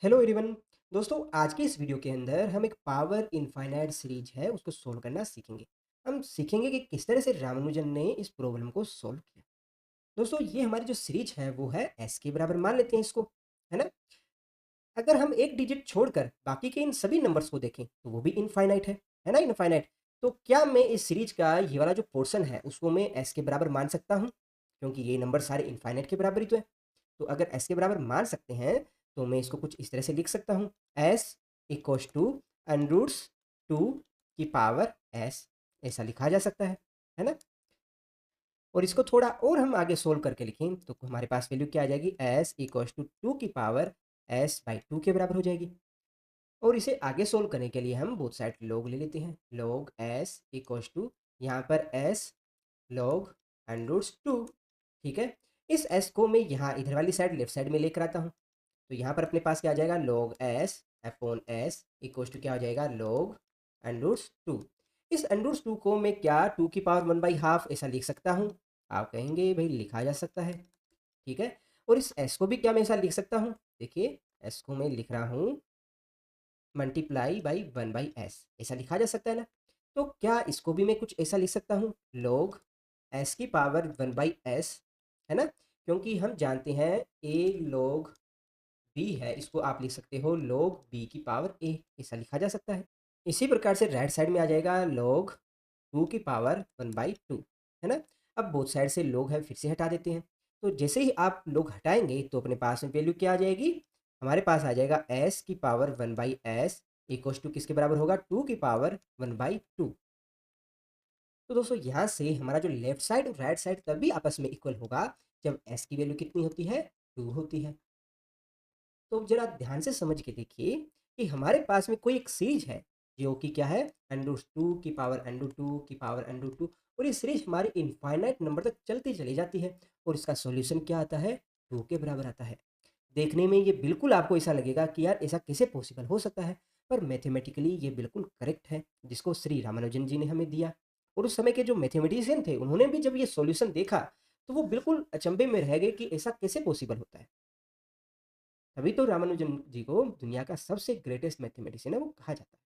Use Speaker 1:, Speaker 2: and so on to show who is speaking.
Speaker 1: Hello everyone. दोस्तों, आज की इस वीडियो के अंदर हम एक पावर इनफाइनाइट सीरीज है उसको सोल्व करना सीखेंगे। हम सीखेंगे कि किस तरह से रामानुजन ने इस प्रॉब्लम को सोल्व किया। दोस्तों, ये हमारी जो सीरीज है वो है एस के बराबर मान लेते हैं इसको, है ना। अगर हम एक डिजिट छोड़कर बाकी के इन सभी नंबर्स को देखें तो वो भी इनफाइनाइट है ना, इनफाइनाइट। तो क्या मैं इस सीरीज का ये वाला जो पोर्शन है उसको मैं एस के बराबर मान सकता हूँ, क्योंकि ये नंबर सारे इनफाइनाइट के बराबर ही तो है। तो अगर एस के बराबर मान सकते हैं तो मैं इसको कुछ इस तरह से लिख सकता हूँ, S equals to under roots two की पावर एस, ऐसा लिखा जा सकता है ना। और इसको थोड़ा और हम आगे सोल्व करके लिखें तो हमारे पास वैल्यू क्या आ जाएगी, एस इक्वल्स टू टू की पावर एस बाई टू के बराबर हो जाएगी। और इसे आगे सोल्व करने के लिए हम बोथ साइड लॉग ले लेते हैं, लॉग एस इक्वल्स टू यहाँ पर S log under roots two. ठीक है, इस एस को मैं यहाँ इधर वाली साइड लेफ्ट साइड में लेकर आता हूँ। तो यहाँ पर अपने पास क्या आ जाएगा, log S upon S equals to क्या हो जाएगा, लॉग अंडर रूट्स टू। इस अंडर रूट्स टू को मैं क्या टू की पावर वन बाई हाफ ऐसा लिख सकता हूँ। आप कहेंगे भाई लिखा जा सकता है, ठीक है। और इस एस को भी क्या मैं ऐसा लिख सकता हूँ, देखिए एस को मैं लिख रहा हूँ multiply by one by S, ऐसा लिखा जा सकता है ना। तो क्या इसको भी मैं कुछ ऐसा लिख सकता हूँ, लॉग एस की पावर वन बाई एस, है ना। क्योंकि हम जानते हैं ए लॉग बी है, इसको आप लिख सकते हो log b की पावर a, ऐसा लिखा जा सकता है। इसी प्रकार से राइट साइड में आ जाएगा log 2 की पावर 1/2, है ना। अब बोथ साइड से log है फिर से हटा देते हैं। तो जैसे ही आप log हटाएंगे तो अपने पास में वैल्यू क्या आ जाएगी, हमारे पास आ जाएगा s की पावर 1/s इक्वल्स टू किसके बराबर होगा, 2 की पावर 1/2। तो दोस्तों यहाँ से हमारा जो लेफ्ट साइड और राइट साइड तभी आपस में इक्वल होगा जब s की वैल्यू कितनी होती है, 2 होती है। तो जरा ध्यान से समझ के देखिए कि हमारे पास में कोई एक सीरीज है जो कि क्या है, अंडर टू की पावर अंडर टू की पावर अंडर टू। और ये सीरीज हमारी इनफाइनाइट नंबर तक चलती चली जाती है और इसका सॉल्यूशन क्या आता है, टू के बराबर आता है। देखने में ये बिल्कुल आपको ऐसा लगेगा कि यार ऐसा कैसे पॉसिबल हो सकता है, पर मैथमेटिकली ये बिल्कुल करेक्ट है जिसको श्री रामानुजन जी ने हमें दिया। और उस समय के जो मैथमेटिशियन थे उन्होंने भी जब ये सॉल्यूशन देखा तो वो बिल्कुल अचंभे में रह गए कि ऐसा कैसे पॉसिबल होता है। तभी तो रामानुजन जी को दुनिया का सबसे ग्रेटेस्ट मैथमेटिशियन है वो कहा जाता है।